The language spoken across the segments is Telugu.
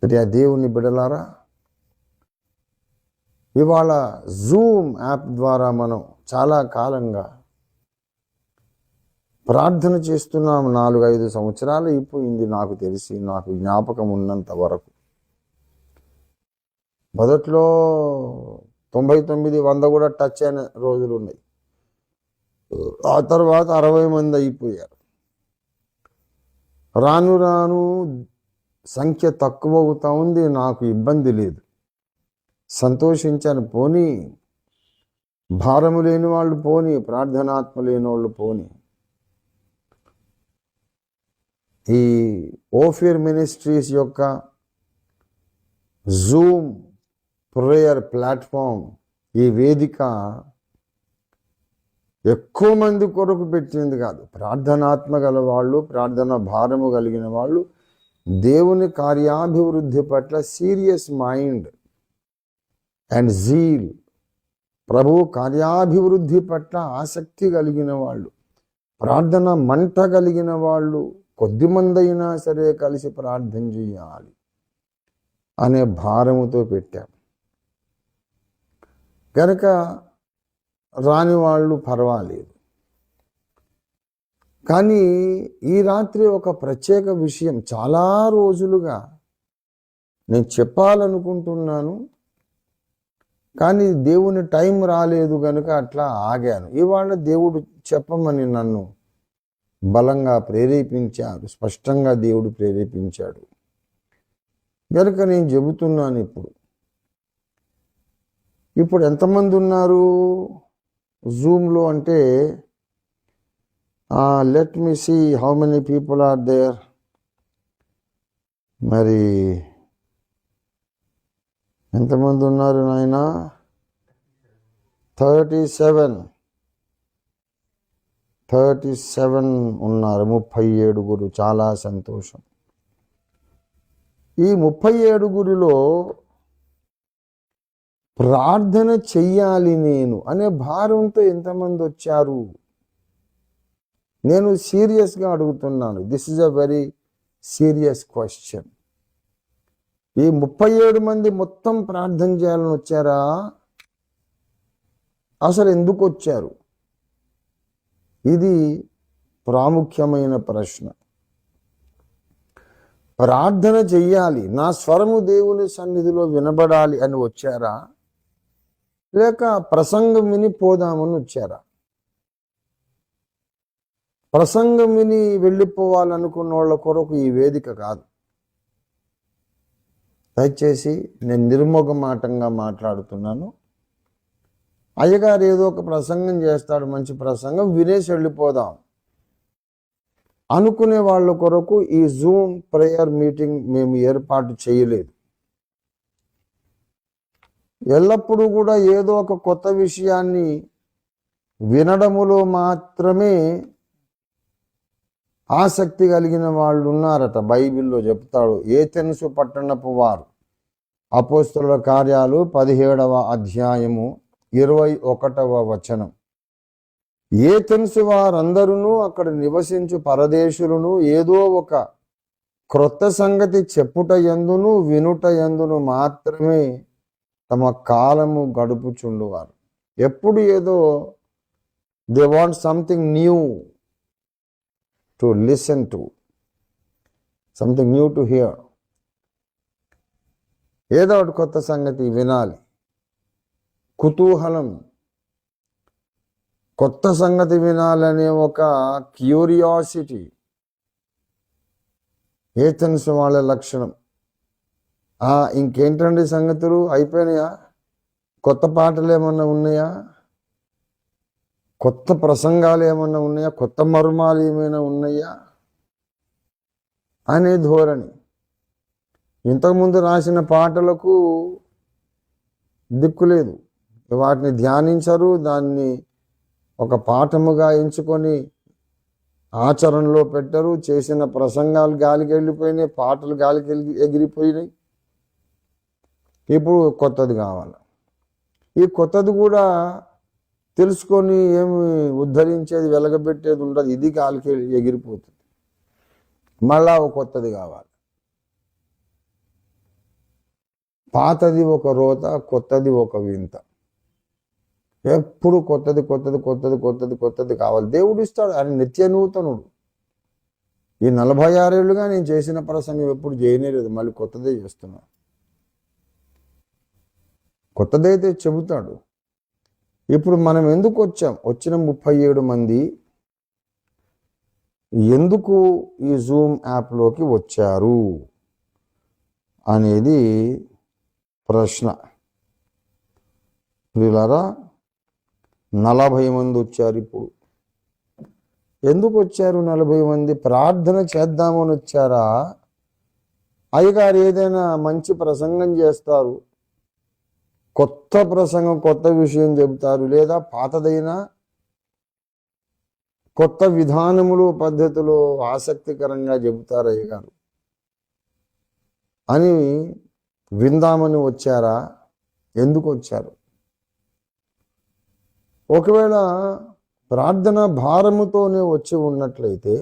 ప్రియ దేవుని బిడలారా, ఇవాళ జూమ్ యాప్ ద్వారా మనం చాలా కాలంగా ప్రార్థన చేస్తున్నాం. 4-5 సంవత్సరాలు అయిపోయింది నాకు తెలిసి, నాకు జ్ఞాపకం ఉన్నంత వరకు. మొదట్లో 99-100 కూడా టచ్ అయిన రోజులు ఉన్నాయి. ఆ తర్వాత 60 మంది అయిపోయారు. రాను రాను సంఖ్య తక్కువ అవుతా ఉంది. నాకు ఇబ్బంది లేదు, సంతోషించాను. పోనీ భారము లేని వాళ్ళు పోని, ప్రార్థనాత్మ లేని వాళ్ళు పోని. ఈ ఓఫిర్ మినిస్ట్రీస్ యొక్క జూమ్ ప్రేయర్ ప్లాట్ఫామ్, ఈ వేదిక ఎక్కువ మంది కొరకు పెట్టింది కాదు. ప్రార్థనాత్మ గల వాళ్ళు, ప్రార్థన భారము కలిగిన వాళ్ళు, దేవుని కార్యాభివృద్ధి పట్ల సీరియస్ మైండ్ అండ్ జీల్, ప్రభు కార్యాభివృద్ధి పట్ల ఆసక్తి కలిగిన వాళ్ళు, ప్రార్థన మంట కలిగిన వాళ్ళు, కొద్దిమంది అయినా సరే కలిసి ప్రార్థన చేయాలి అనే భారముతో పెట్టాం. కనుక రాని వాళ్ళు పర్వాలేదు. కానీ ఈ రాత్రి ఒక ప్రత్యేక విషయం చాలా రోజులుగా నేను చెప్పాలనుకుంటున్నాను, కానీ దేవుని టైం రాలేదు కనుక అట్లా ఆగాను. ఇవాళ దేవుడు చెప్పమని నన్ను బలంగా ప్రేరేపించారు, స్పష్టంగా దేవుడు ప్రేరేపించాడు కనుక నేను చెబుతున్నాను. ఇప్పుడు ఎంతమంది ఉన్నారు జూమ్లో అంటే, let me see how many people are there. మరి ఎంతమంది ఉన్నారు నాయన? 37 ఉన్నారు. 37. చాలా సంతోషం. ఈ 37లో ప్రార్థన చెయ్యాలి నేను అనే భారంతో ఎంతమంది వచ్చారు? నేను సీరియస్గా అడుగుతున్నాను. This is a very serious question. ఈ 37 మంది మొత్తం ప్రార్థన చేయాలని వచ్చారా? అసలు ఎందుకు వచ్చారు? ఇది ప్రాముఖ్యమైన ప్రశ్న. ప్రార్థన చెయ్యాలి, నా స్వరము దేవుని సన్నిధిలో వినబడాలి అని వచ్చారా, లేక ప్రసంగం విని పోదామని వచ్చారా? ప్రసంగం విని వెళ్ళిపోవాలనుకున్న వాళ్ళ కొరకు ఈ వేదిక కాదు. దయచేసి నేను నిర్మోహమాటంగా మాట్లాడుతున్నాను. అయ్యగారు ఏదో ఒక ప్రసంగం చేస్తాడు, మంచి ప్రసంగం, వినేసి వెళ్ళిపోదాం అనుకునే వాళ్ళ కొరకు ఈ జూమ్ ప్రేయర్ మీటింగ్ మేము ఏర్పాటు చేయలేదు. ఎల్లప్పుడూ కూడా ఏదో ఒక కొత్త విషయాన్ని వినడములో మాత్రమే ఆసక్తి కలిగిన వాళ్ళు ఉన్నారట. బైబిల్లో చెప్తాడు. ఏథెన్సు పట్టణపు వారు, అపోస్తలుల కార్యాలు 17వ అధ్యాయము 21వ వచనం. ఏథెన్సు వారందరూ అక్కడ నివసించు పరదేశులను ఏదో ఒక క్రొత్త సంగతి చెప్పుట యందును వినుట యందును మాత్రమే తమ కాలము గడుపుచుండువారు. ఎప్పుడు ఏదో they want something new to listen to, something new to hear. ఏదో ఒకటి కొత్త సంగతి వినాలి, కుతూహలం, కొత్త సంగతి వినాలనే ఒక క్యూరియాసిటీ ఏథెన్స్ వాళ్ళ లక్షణం. ఇంకేంటండి సంగతులు, అయిపోయినాయా? కొత్త పాటలు ఏమన్నా ఉన్నాయా? కొత్త ప్రసంగాలు ఏమన్నా ఉన్నాయా? కొత్త మర్మాలు ఏమైనా ఉన్నాయా అనే ధోరణి. ఇంతకుముందు రాసిన పాటలకు దిక్కులేదు, వాటిని ధ్యానించరు, దాన్ని ఒక పాఠముగా ఎంచుకొని ఆచరణలో పెట్టరు. చేసిన ప్రసంగాలు గాలికి వెళ్ళిపోయినాయి, పాటలు గాలికి ఎగిరిపోయినాయి. ఇప్పుడు కొత్తది కావాలి. ఈ కొత్తది కూడా తెలుసుకొని ఏమి ఉద్ధరించేది, వెలగబెట్టేది ఉండదు. ఇది గాలికి ఎగిరిపోతుంది. మళ్ళా ఒక కొత్తది కావాలి. పాతది ఒక రోత, కొత్తది ఒక వింత. ఎప్పుడు కొత్తది కొత్తది కొత్తది కొత్తది కొత్తది కావాలి. దేవుడు ఇస్తాడు, ఆయన నిత్య నూతనుడు. ఈ 46 ఏళ్ళుగా నేను చేసిన ప్రసంగం ఎప్పుడు చేయలేదు, మళ్ళీ కొత్తదే చేస్తున్నా. కొత్తదైతే చెబుతాడు. ఇప్పుడు మనం ఎందుకు వచ్చాం? వచ్చిన 37 మంది ఎందుకు ఈ జూమ్ యాప్లోకి వచ్చారు అనేది ప్రశ్న. వీళ్ళారా 40 మంది వచ్చారు. ఇప్పుడు ఎందుకు వచ్చారు 40 మంది? ప్రార్థన చేద్దామని వచ్చారా? అయ్యగారు ఏదైనా మంచి ప్రసంగం చేస్తారు, కొత్త ప్రసంగం, కొత్త విషయం చెబుతారు, లేదా పాతదైనా కొత్త విధానములు పద్ధతులు ఆసక్తికరంగా చెబుతారు అయ్యగారు అని విందామని వచ్చారా? ఎందుకు వచ్చారు? ఒకవేళ ప్రార్థన భారముతోనే వచ్చి ఉన్నట్లయితే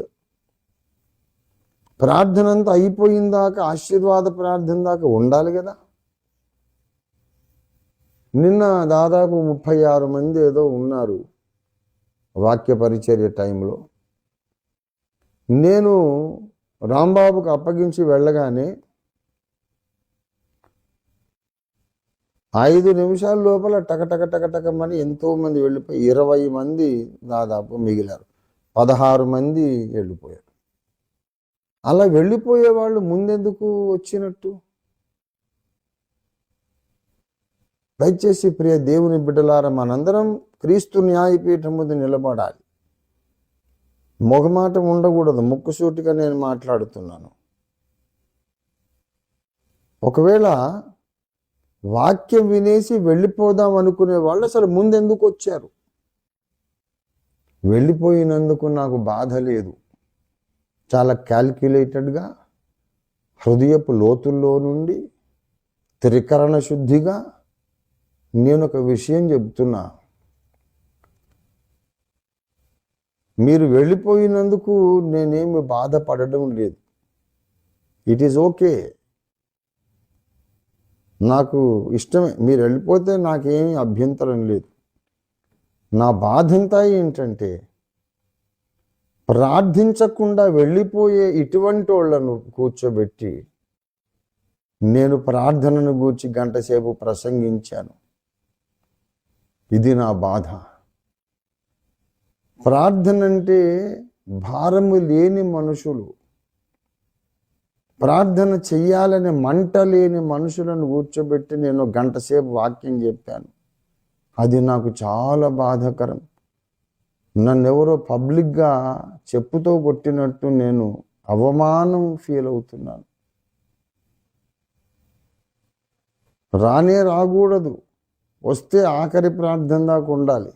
ప్రార్థన అంతా అయిపోయిన దాకా, ఆశీర్వాద ప్రార్థన దాకా ఉండాలి కదా. నిన్న దాదాపు 36 మంది ఏదో ఉన్నారు వాక్య పరిచర్య టైంలో. నేను రాంబాబుకు అప్పగించి వెళ్ళగానే 5 నిమిషాల లోపల టకటక టకటకమని ఎంతో మంది వెళ్ళిపోయి 20 మంది దాదాపు మిగిలారు. 16 మంది వెళ్ళిపోయారు. అలా వెళ్ళిపోయే వాళ్ళు ముందెందుకు వచ్చినట్టు? దయచేసి ప్రియ దేవుని బిడ్డలారా, మనందరం క్రీస్తు న్యాయపీఠం ముందు నిలబడాలి. మొగమాట ఉండకూడదు. ముక్కుసూటిగా నేను మాట్లాడుతున్నాను. ఒకవేళ వాక్యం వినేసి వెళ్ళిపోదాం అనుకునే వాళ్ళు అసలు ముందెందుకు వచ్చారు? వెళ్ళిపోయినందుకు నాకు బాధ లేదు. చాలా క్యాల్కులేటెడ్గా, హృదయపు లోతుల్లో నుండి త్రికరణ శుద్ధిగా నేను ఒక విషయం చెబుతున్నా. మీరు వెళ్ళిపోయినందుకు నేనేమి బాధపడడం లేదు. ఇట్ ఈజ్ ఓకే, నాకు ఇష్టమే. మీరు వెళ్ళిపోతే నాకేమీ అభ్యంతరం లేదు. నా బాధ అంతా ఏంటంటే, ప్రార్థించకుండా వెళ్ళిపోయే ఇటువంటి వాళ్ళను కూర్చోబెట్టి నేను ప్రార్థనను గూర్చి 1 గంట సేపు ప్రసంగించాను. ఇది నా బాధ. ప్రార్థన అంటే భారము లేని మనుషులు, ప్రార్థన చెయ్యాలని మంట లేని మనుషులను కూర్చోబెట్టి నేను 1 గంట సేపు వాక్యం చెప్పాను. అది నాకు చాలా బాధాకరం. నన్నెవరో పబ్లిక్గా చెప్పుతో కొట్టినట్టు నేను అవమానం ఫీల్ అవుతున్నాను. రాకూడదు. వస్తే ఆఖరి ప్రార్థన దాకా ఉండాలి.